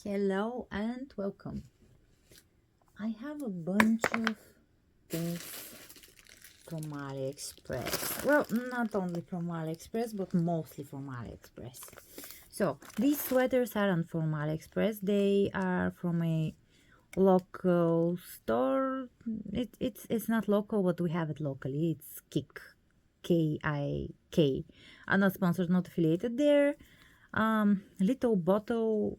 Hello and welcome. I have a bunch of things from Aliexpress. Well, not only from Aliexpress, but mostly from Aliexpress. So, these sweaters aren't from Aliexpress. They are from a local store. It's not local, but we have it locally. It's Kik. K-I-K. I'm not sponsored, not affiliated there. Little bottle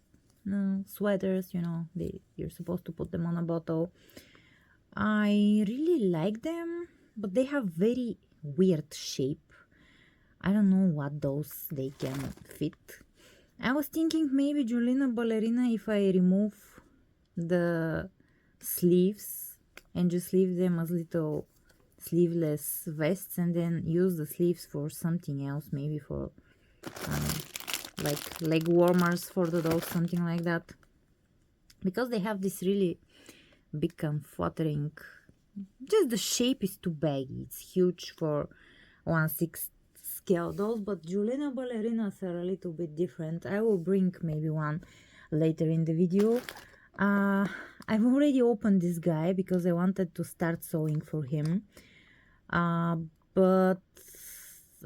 sweaters, you're supposed to put them on a bottle. I really like them, but they have very weird shape. I don't know what those they can fit. I was thinking maybe Julina Ballerina if I remove the sleeves and just leave them as little sleeveless vests and then use the sleeves for something else, maybe for like leg warmers for the dogs, something like that, because they have this really big and fluttering, just the shape is too baggy. It's huge for 1/6 scale dolls, but Julina ballerinas are a little bit different. I will bring maybe one later in the video. I've already opened this guy because I wanted to start sewing for him, but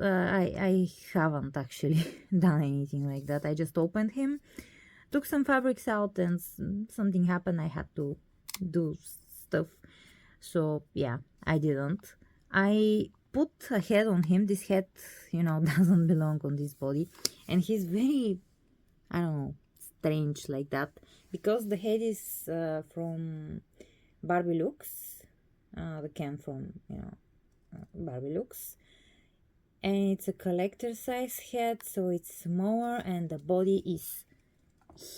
I haven't actually done anything like that. I just opened him, took some fabrics out, and something happened. I had to do stuff. So yeah, I didn't. I put a head on him. This head, doesn't belong on this body. And he's very, I don't know, strange like that. Because the head is from Barbie Looks. The can from, Barbie Looks. And it's a collector size head, so it's smaller, and the body is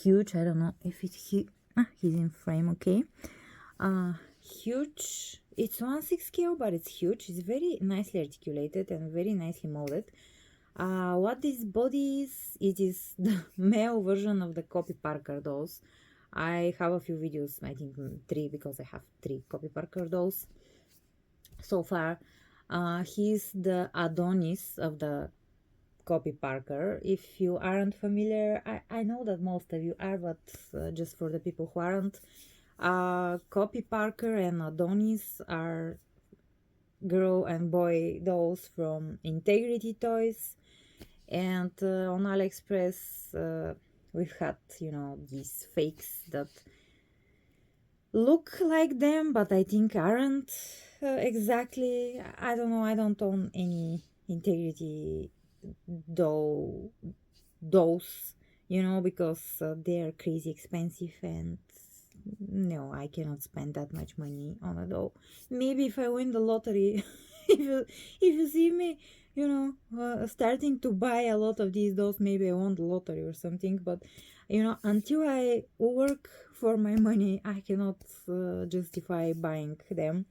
huge. I don't know if he's in frame, okay. Huge. It's 1/6 scale, but it's huge. It's very nicely articulated and very nicely molded. What this body is, it is the male version of the Copy Parker dolls. I have a few videos, I think 3, because I have 3 Copy Parker dolls so far. He's the Adonis of the Copy Parker. If you aren't familiar, I know that most of you are, but just for the people who aren't, Copy Parker and Adonis are girl and boy dolls from Integrity Toys, and on Aliexpress we've had these fakes that look like them, but I think aren't exactly. I don't know. I don't own any Integrity dolls, because they're crazy expensive, and no, I cannot spend that much money on a doll. Maybe if I win the lottery, if you see me, starting to buy a lot of these dolls, maybe I won the lottery or something. But until I work for my money, I cannot justify buying them.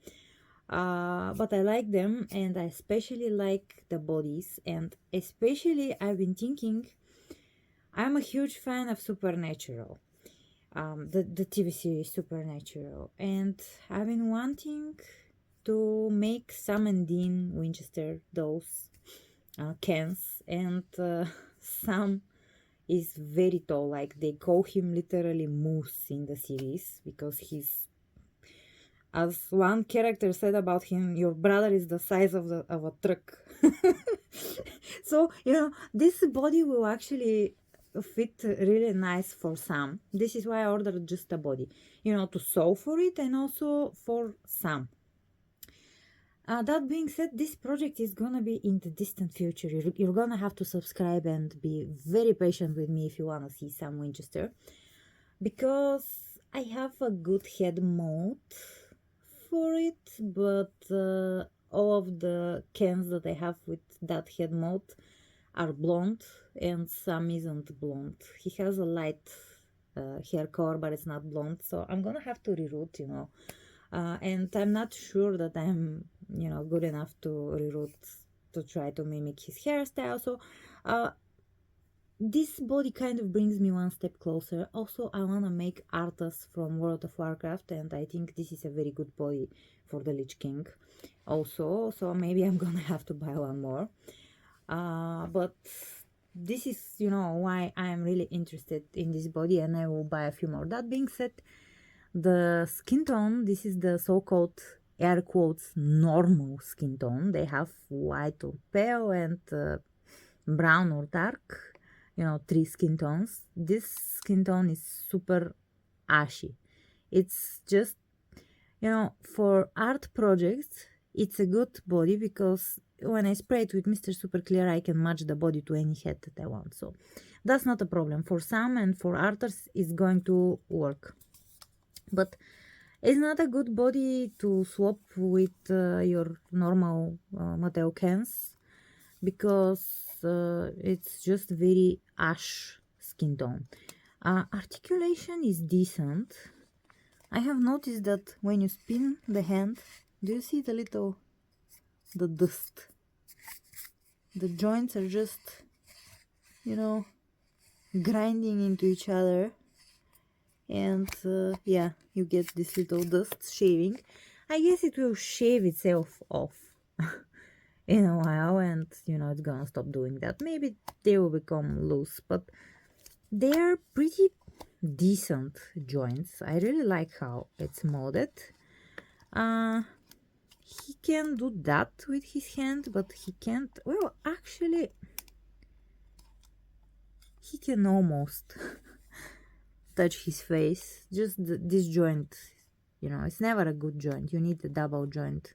But I like them, and I especially like the bodies, and especially I've been thinking, I'm a huge fan of Supernatural, the TV series Supernatural, and I've been wanting to make Sam and Dean Winchester dolls, cans, and Sam is very tall, like they call him literally Moose in the series, because he's, as one character said about him, your brother is the size of a truck. So this body will actually fit really nice for Sam. This is why I ordered just a body, to sew for it, and also for Sam. That being said, this project is gonna be in the distant future. You're gonna have to subscribe and be very patient with me if you wanna see Sam Winchester, because I have a good head mold for it, but all of the cans that I have with that head mold are blonde, and Sam isn't blonde. He has a light hair color, but it's not blonde, so I'm gonna have to reroute, and I'm not sure that I'm good enough to reroute to try to mimic his hairstyle. So this body kind of brings me one step closer. Also, I want to make Arthas from World of Warcraft, and I think this is a very good body for the Lich King also, so maybe I'm gonna have to buy one more. But this is, you know, why I'm really interested in this body, and I will buy a few more. That being said, the skin tone, this is the so-called air quotes normal skin tone. They have white or pale and brown or dark, you know, 3 skin tones. This skin tone is super ashy. It's just, you know, for art projects, it's a good body because when I spray it with Mr. Super Clear, I can match the body to any head that I want. So that's not a problem. For some and for artists, it's going to work. But it's not a good body to swap with your normal Mateo cans because it's just very ash skin tone. Articulation is decent. I have noticed that when you spin the hand, do you see the dust? The joints are just, you know, grinding into each other, and yeah, you get this little dust shaving. I guess it will shave itself off in a while, and you know, it's gonna stop doing that. Maybe they will become loose, but they are pretty decent joints. I really like how it's molded. He can do that with his hand, but he can't. Well, actually, he can almost touch his face. Just this joint, you know, it's never a good joint. You need a double joint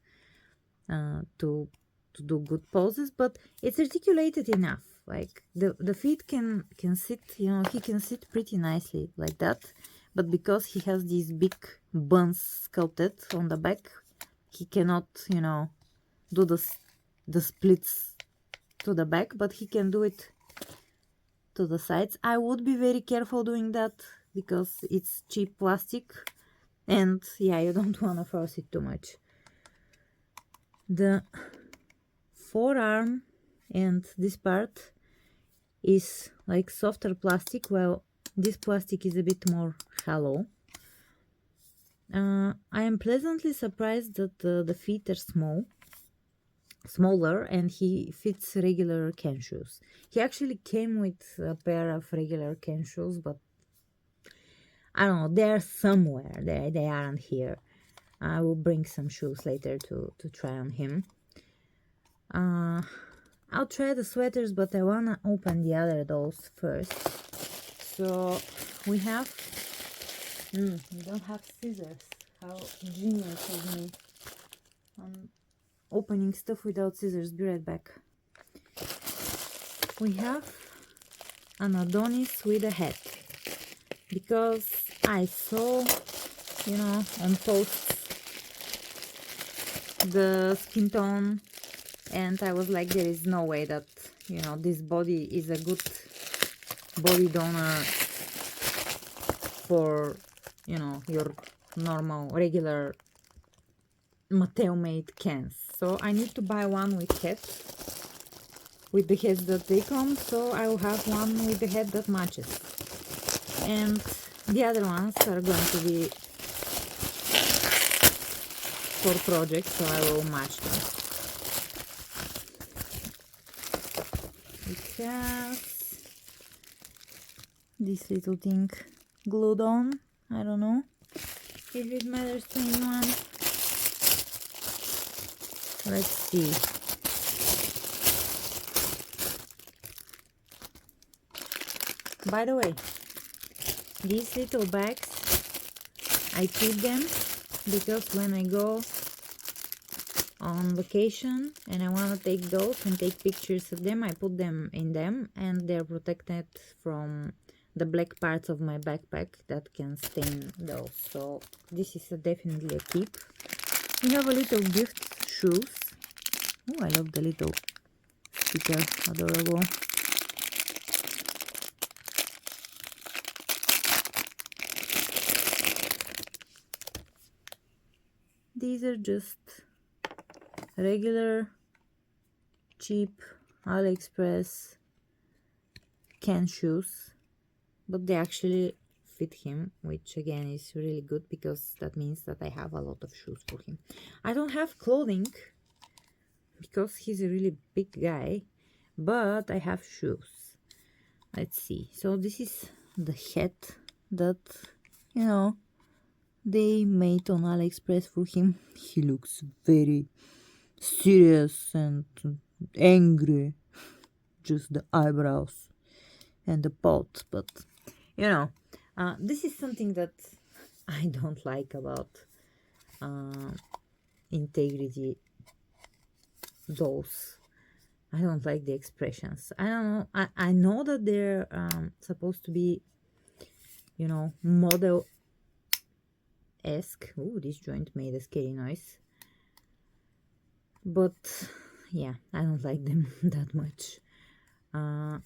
to do good poses, but it's articulated enough. Like the feet can sit, you know, he can sit pretty nicely like that. But because he has these big buns sculpted on the back, he cannot, you know, do the splits to the back, but he can do it to the sides. I would be very careful doing that because it's cheap plastic, and yeah, you don't want to force it too much. The forearm and this part is like softer plastic, while this plastic is a bit more shallow. I am pleasantly surprised that the feet are smaller, and he fits regular Ken shoes. He actually came with a pair of regular Ken shoes, but I don't know, they're somewhere. They aren't here. I will bring some shoes later to try on him. I'll try the sweaters, but I wanna open the other dolls first. So we have we don't have scissors. How genius of me. I'm opening stuff without scissors. Be right back. We have an Adonis with a hat, because I saw, you know, on posts the skin tone, and I was like, there is no way that, you know, this body is a good body donor for, you know, your normal regular Mateo made cans. So I need to buy one with head, with the heads that they come, so I will have one with the head that matches, and the other ones are going to be for projects, so I will match them. It has this little thing glued on. I don't know if it matters to anyone. Let's see. By the way, these little bags, I keep them because when I go on vacation and I want to take those and take pictures of them, I put them in them, and they're protected from the black parts of my backpack that can stain those. So this is definitely a keep. We have a little gift shoes. Oh, I love the little sticker, adorable. These are just regular cheap Aliexpress can shoes, but they actually fit him, which again is really good because that means that I have a lot of shoes for him. I don't have clothing because he's a really big guy, but I have shoes. let's see. So this is the hat that, you know, they made on Aliexpress for him. He looks very serious and angry. Just the eyebrows and the pot. But, you know, this is something that I don't like about integrity dolls. I don't like the expressions. I don't know. I know that they're supposed to be, you know, model-esque. Ooh, this joint made a scary noise. But, yeah, I don't like them that much. I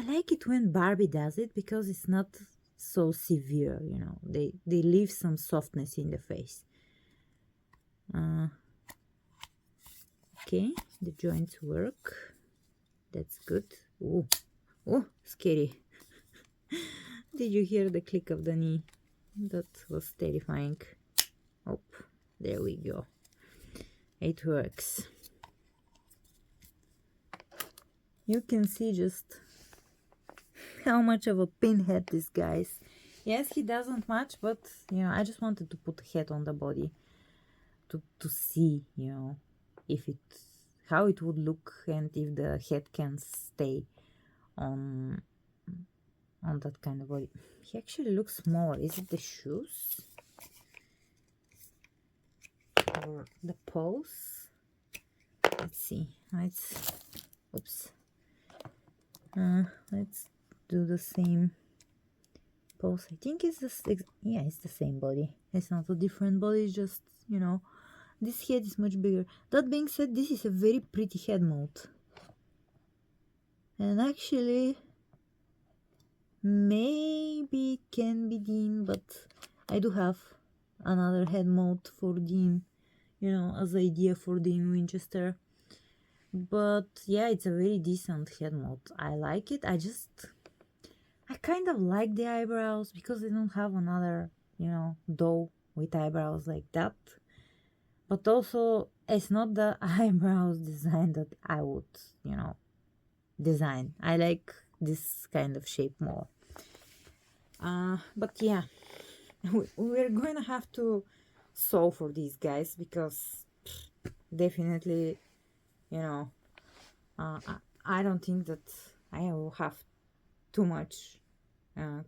like it when Barbie does it because it's not so severe, you know. They leave some softness in the face. Okay, the joints work. That's good. Oh, scary. Did you hear the click of the knee? That was terrifying. Oh, there we go. It works. You can see just how much of a pinhead this guy is. Yes, he doesn't much, but, you know, I just wanted to put a head on the body to see, you know, how it would look and if the head can stay on that kind of body. He actually looks smaller. Is it the shoes or the pose? Let's see. Oops. Let's do the same pose. I think it's it's the same body. It's not a different body. It's just, you know, this head is much bigger. That being said, this is a very pretty head mold. And actually, maybe it can be Dean, but I do have another head mold for Dean, you know, as idea for Dean Winchester. But yeah, it's a very decent head mold. I like it. I kind of like the eyebrows because they don't have another, you know, doll with eyebrows like that. But also, it's not the eyebrows design that I would, you know, design. I like this kind of shape more. But yeah, we're going to have to sew for these guys because definitely, you know, I don't think that I will have too much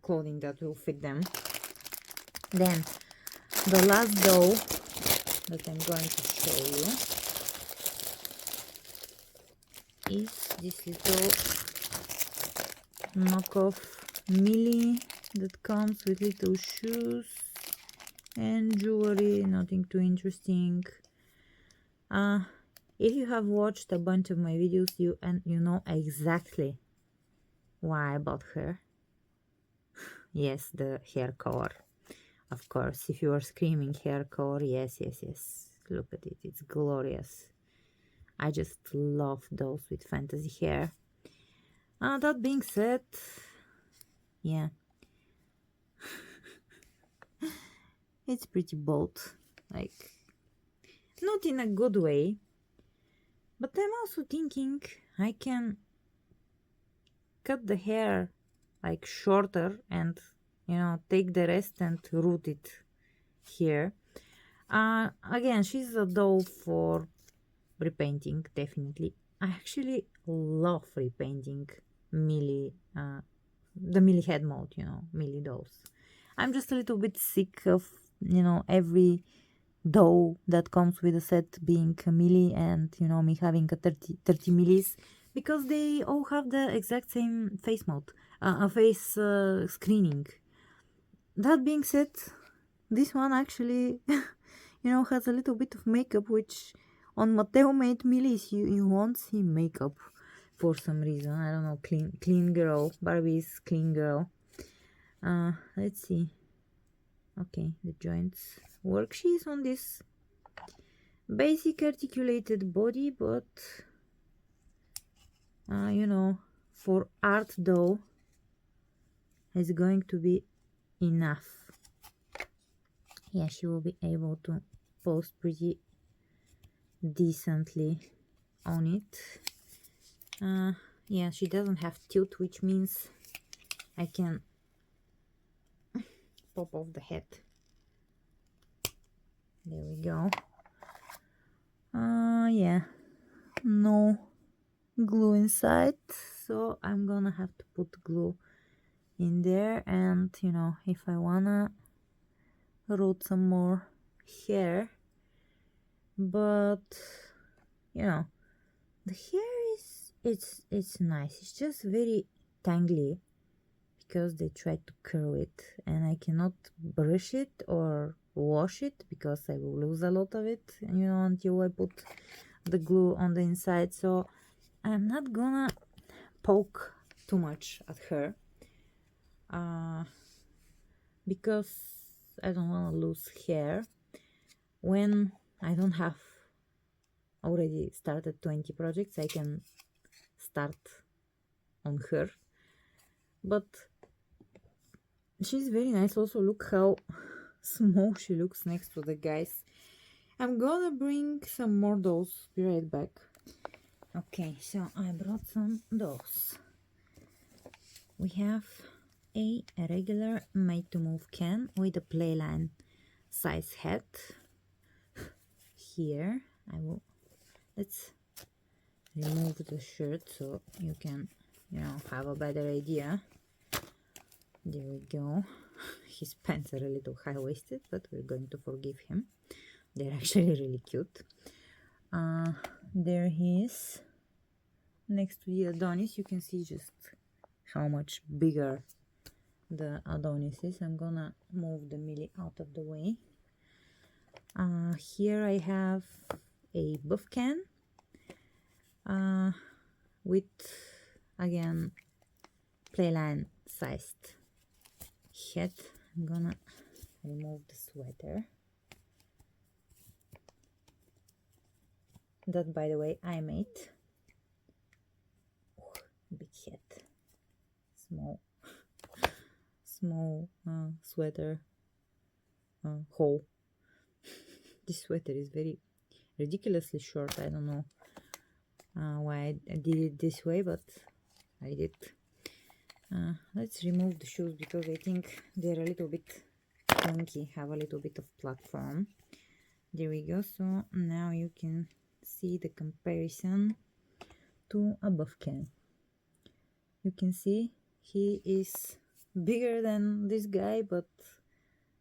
clothing that will fit them. Then the last doll that I'm going to show you is this little knockoff Millie that comes with little shoes and jewelry, nothing too interesting. If you have watched a bunch of my videos, you know exactly why I bought her. Yes, the hair color. Of course, if you are screaming hair color, yes. Look at it, it's glorious. I just love those with fantasy hair. That being said, yeah, it's pretty bold, like, not in a good way, but I'm also thinking I can cut the hair like shorter and, you know, take the rest and root it here. Again, she's a doll for repainting, definitely. I actually love repainting Millie, the Millie head mold, you know, Millie dolls. I'm just a little bit sick of, you know, every doll that comes with a set being a Millie and, you know, me having a 30 Millies because they all have the exact same face mode, face screening. That being said, this one actually, you know, has a little bit of makeup, which on Matteo made Millie's you won't see makeup for some reason. I don't know, clean girl. Barbie's clean girl. Let's see. Okay, the joints work. She's on this basic articulated body, but you know, for art doll is going to be enough. Yeah, she will be able to pose pretty decently on it. yeah, she doesn't have tilt, which means I can pop off the head. There we go. Yeah, no glue inside, so I'm gonna have to put glue in there. And you know, if I wanna root some more hair, but you know, the hair is it's nice. It's just very tangly because they tried to curl it, and I cannot brush it or wash it because I will lose a lot of it, you know, until I put the glue on the inside. So I'm not gonna poke too much at her because I don't want to lose hair when I don't have already started 20 projects. I can start on her, but she's very nice. Also, look how small she looks next to the guys. I'm gonna bring some more dolls. Be right back. Okay, so I brought some dolls. We have a regular made to move can with a playline size head. Here I will, let's remove the shirt so you can, you know, have a better idea. There we go. His pants are a little high-waisted, but we're going to forgive him. They're actually really cute. There he is next to the Adonis. You can see just how much bigger the Adonis is. I'm gonna move the Millie out of the way. Here I have a buff can with, again, playline sized head. I'm gonna remove the sweater. That, by the way, I made. Oh, big head, small sweater hole. This sweater is very ridiculously short. I don't know why I did it this way, but I did. Let's remove the shoes because I think they're a little bit clunky, have a little bit of platform. There we go. So now you can see the comparison to a buff can. You can see he is bigger than this guy, but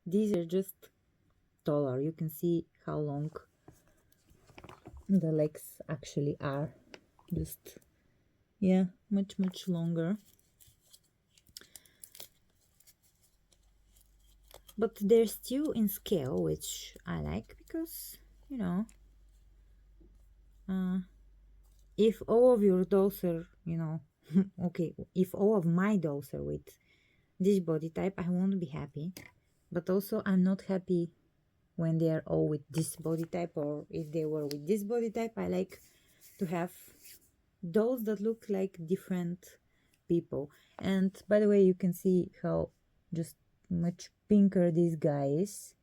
these are just taller. You can see how long the legs actually are. Just, yeah, much longer. But they're still in scale, which I like because, you know, if all of your dolls are, you know, okay, if all of my dolls are with this body type, I won't be happy. But also, I'm not happy when they are all with this body type, or if they were with this body type. I like to have dolls that look like different people. And by the way, you can see how just much pinker this guy is.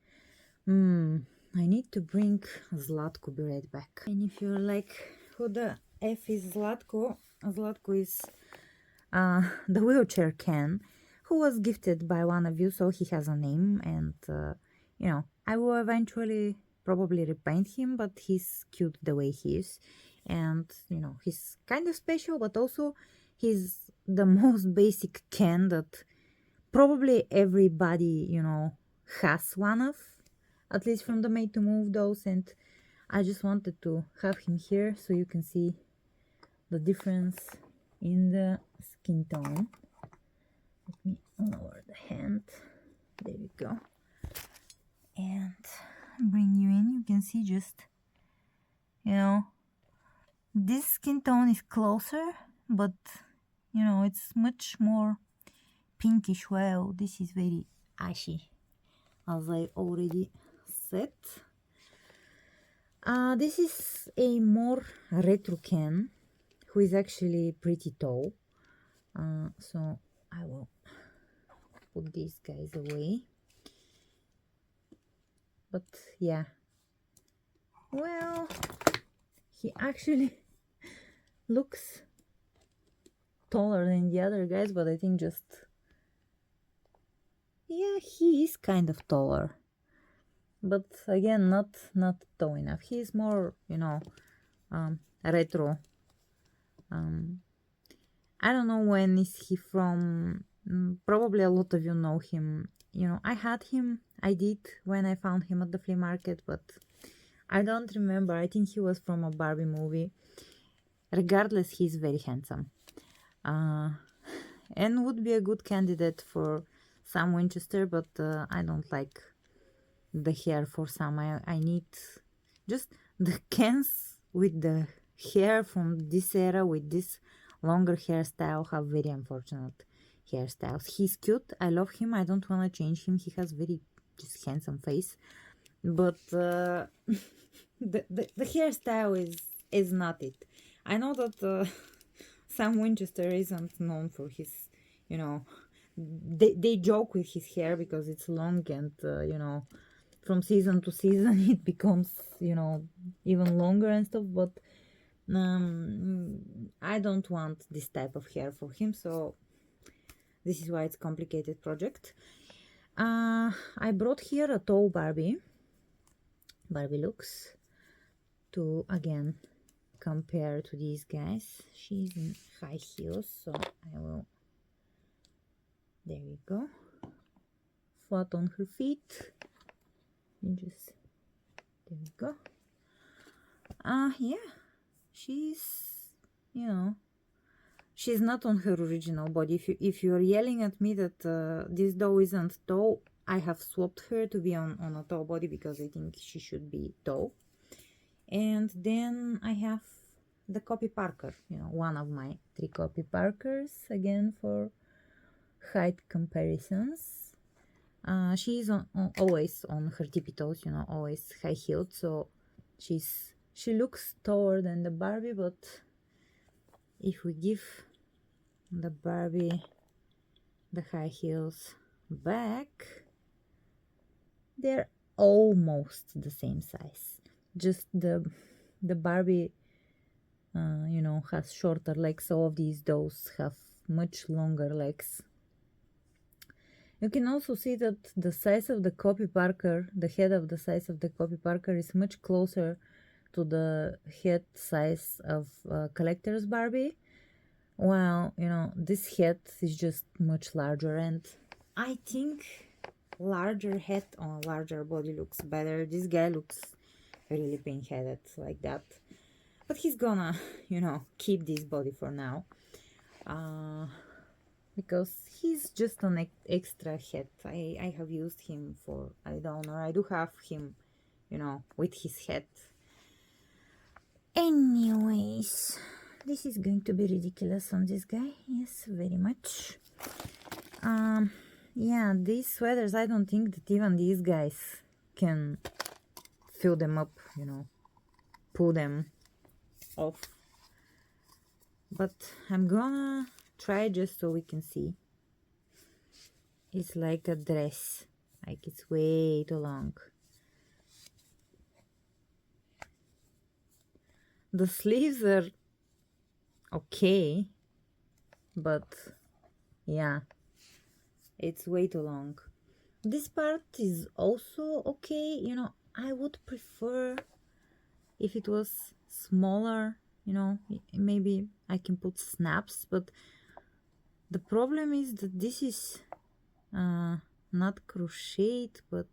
I need to bring Zlatko. Be right back. And if you're like, who the F is Zlatko? Zlatko is the wheelchair can, who was gifted by one of you, so he has a name. And you know, I will eventually probably repaint him, but he's cute the way he is. And you know, he's kind of special, but also he's the most basic can that probably everybody, you know, has one of, at least from the made to move dolls. And I just wanted to have him here so you can see the difference in the skin tone. Let me lower the hand. There we go. And bring you in. You can see just, you know, this skin tone is closer, but you know, it's much more pinkish. Well, this is very ashy, as I already said. This is a more retro can, who is actually pretty tall. So I will put these guys away. But yeah, well, he actually looks taller than the other guys, but I think just, yeah, he is kind of taller. But again, not tall enough. He's more, retro. I don't know when is he from. Probably a lot of you know him. I had him. I did when I found him at the flea market, but I don't remember. I think he was from a Barbie movie. Regardless, he's very handsome. And would be a good candidate for Sam Winchester, but I don't like the hair for Sam. I need just the cans with the hair from this era with this longer hairstyle have very unfortunate hairstyles. He's cute. I love him. I don't want to change him. He has very just handsome face, but the hairstyle is not it. I know that Sam Winchester isn't known for his, they joke with his hair because it's long and from season to season it becomes even longer and stuff, but I don't want this type of hair for him, so this is why it's a complicated project. I brought here a tall Barbie looks to again compare to these guys. She's in high heels, so I will, there we go, flat on her feet, and just, there we go. Yeah, she's, she's not on her original body. If you're yelling at me that this doll isn't tall, I have swapped her to be on a tall body because I think she should be tall. And then I have the Copy Parker, one of my 3 Copy Parkers, again for height comparisons. She's always on her tippy toes, always high heeled, so she looks taller than the Barbie, but if we give the Barbie the high heels back, they're almost the same size. Just the Barbie, has shorter legs. All of these dolls have much longer legs. You can also see that the size of the Copy Parker, the head of the size of the Copy Parker is much closer to the head size of Collector's Barbie, while, this head is just much larger, and I think larger head on larger body looks better. This guy looks really pink-headed like that, but he's gonna, keep this body for now, because he's just an extra head. I have used him for Adonis. I do have him, with his head. Anyways, this is going to be ridiculous on this guy. Yes, very much. Yeah, these sweaters, I don't think that even these guys can fill them up, pull them off. But I'm gonna try just so we can see. It's like a dress, like it's way too long. The sleeves are okay, but yeah, it's way too long. This part is also okay, I would prefer if it was smaller, maybe I can put snaps, but the problem is that this is not crocheted, but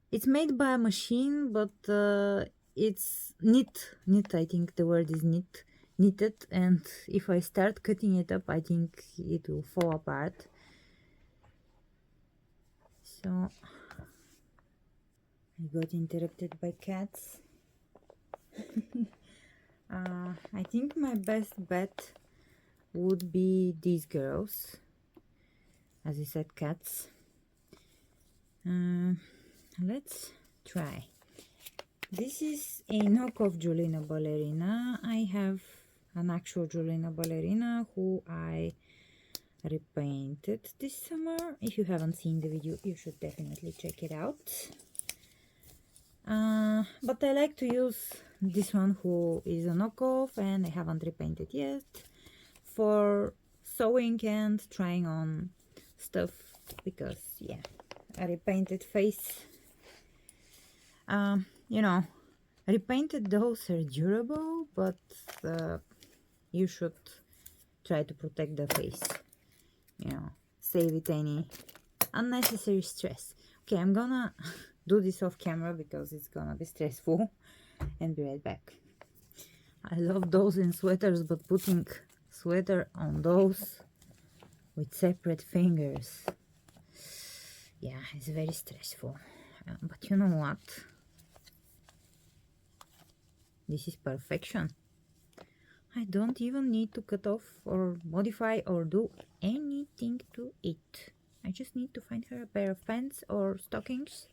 it's made by a machine, but it's knit. I think the word is knitted, and if I start cutting it up, I think it will fall apart. So I got interrupted by cats. I think my best bet would be these girls. As I said, cats. Let's try. This is a knockoff Julina ballerina. I have an actual Julina ballerina who I repainted this summer. If you haven't seen the video, you should definitely check it out. But I like to use this one who is a knockoff and I haven't repainted yet, for sewing and trying on stuff, because yeah, a repainted face, you know, repainted dolls are durable, but you should try to protect the face, you know, save it any unnecessary stress. Okay, I'm gonna do this off camera because it's gonna be stressful, and be right back. I love those in sweaters, but putting sweater on those with separate fingers, yeah, it's very stressful. But you know what? This is perfection. I don't even need to cut off or modify or do anything to it. I just need to find her a pair of pants or stockings,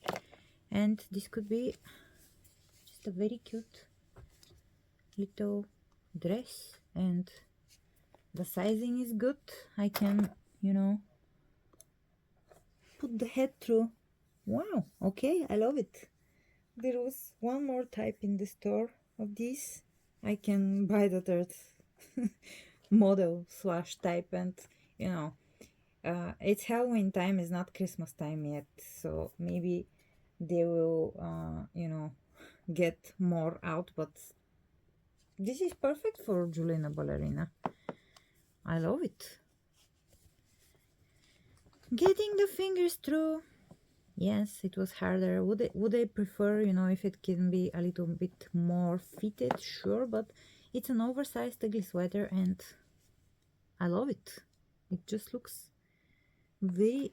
and this could be just a very cute little dress, and the sizing is good. I can, you know, put the head through. Wow, okay, I love it. There was one more type in the store of this. I can buy the third model slash type, and you know, it's Halloween time, is not Christmas time yet, so maybe they will you know, get more out, but this is perfect for Juliana Ballerina. I love it. Getting the fingers through, yes, it was harder. Would I prefer, you know, if it can be a little bit more fitted? Sure, but it's an oversized ugly sweater and I love it. It just looks very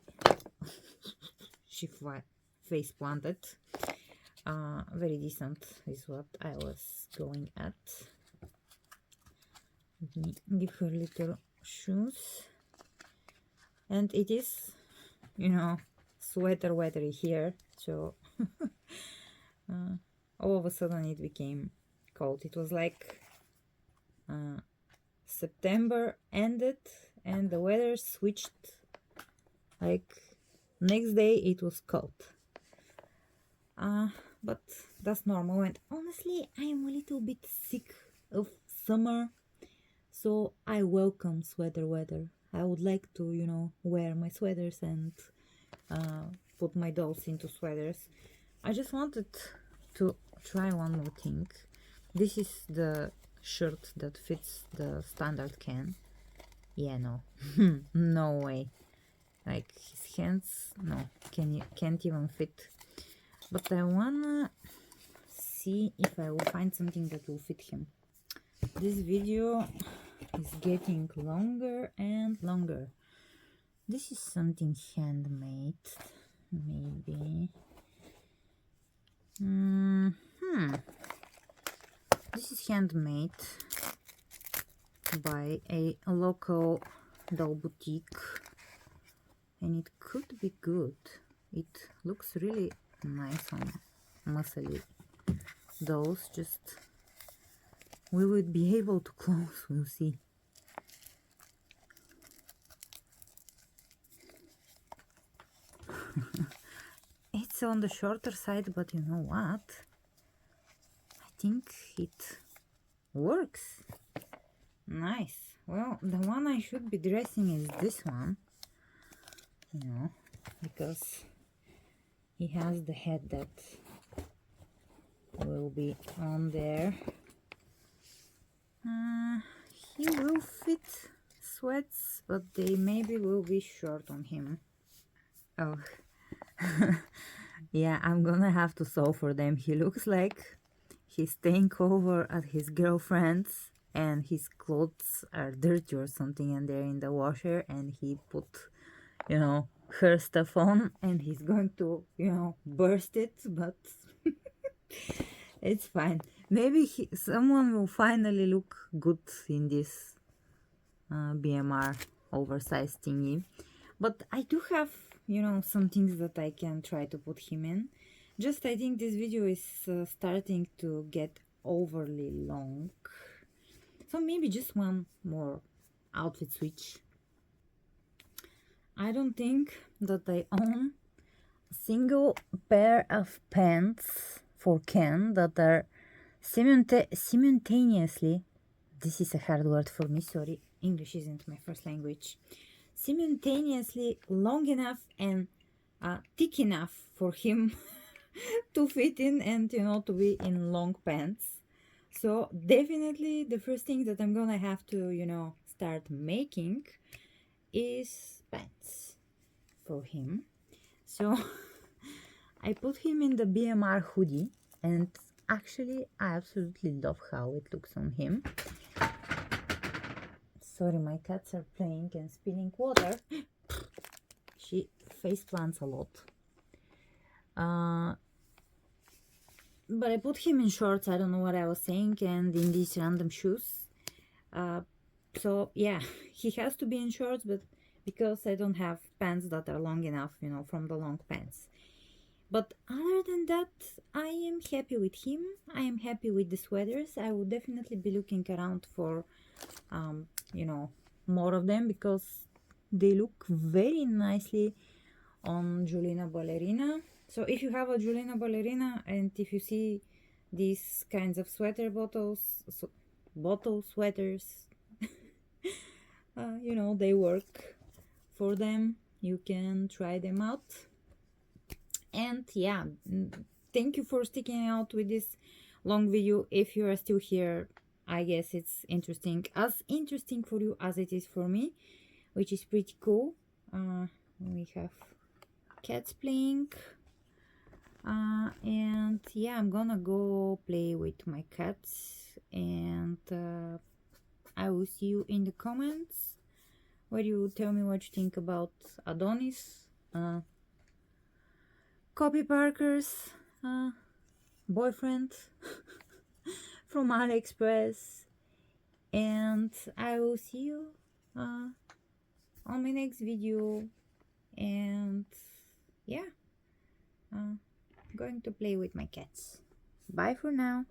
she face planted. Very decent is what I was going at. Let me give her little shoes. And it is, you know, sweater weathery here, so all of a sudden it became cold. It was like September ended and the weather switched, like next day it was cold. But that's normal, and honestly I am a little bit sick of summer, so I welcome sweater weather. I would like to, you know, wear my sweaters and put my dolls into sweaters. I just wanted to try one more thing. This is the shirt that fits the standard can. Yeah, no. No way. Like his hands, no, can't even fit. But I wanna see if I will find something that will fit him. This video is getting longer and longer. This is something handmade, maybe. This is handmade by a local doll boutique, and it could be good. It looks really nice on muscly dolls. Just will it be able to close? We'll see. It's on the shorter side, but you know what? I think it works. Nice. Well, the one I should be dressing is this one, you know, because he has the head that will be on there. He will fit sweats, but they maybe will be short on him. Oh, yeah, I'm gonna have to sew for them. He looks like he's staying over at his girlfriend's and his clothes are dirty or something and they're in the washer, and he put, you know, her stuff on and he's going to, you know, burst it, but it's fine. Maybe someone will finally look good in this BMR oversized thingy. But I do have, you know, some things that I can try to put him in. Just I think this video is starting to get overly long, so maybe just one more outfit switch. I don't think that I own a single pair of pants for Ken that are simultaneously, this is a hard word for me, sorry, English isn't my first language. Simultaneously long enough and thick enough for him to fit in and, you know, to be in long pants. So definitely the first thing that I'm gonna have to, you know, start making is pants for him. So I put him in the BMR hoodie, and actually I absolutely love how it looks on him. Sorry, my cats are playing and spilling water. She face plants a lot. But I put him in shorts, I don't know what I was saying, and in these random shoes. So yeah, he has to be in shorts, but because I don't have pants that are long enough, you know, from the long pants. But other than that, I am happy with him. I am happy with the sweaters. I will definitely be looking around for, you know, more of them, because they look very nicely on Julina Ballerina. So if you have a Julina Ballerina and if you see these kinds of sweater bottles, sweaters, you know, they work for them. You can try them out. And yeah, thank you for sticking out with this long video. If you are still here, I guess it's as interesting for you as it is for me, which is pretty cool. We have cats playing, and yeah, I'm gonna go play with my cats, and I will see you in the comments where you tell me what you think about Adonis, Copy Parker's boyfriend from Aliexpress, and I will see you on my next video. And yeah, going to play with my cats. Bye for now.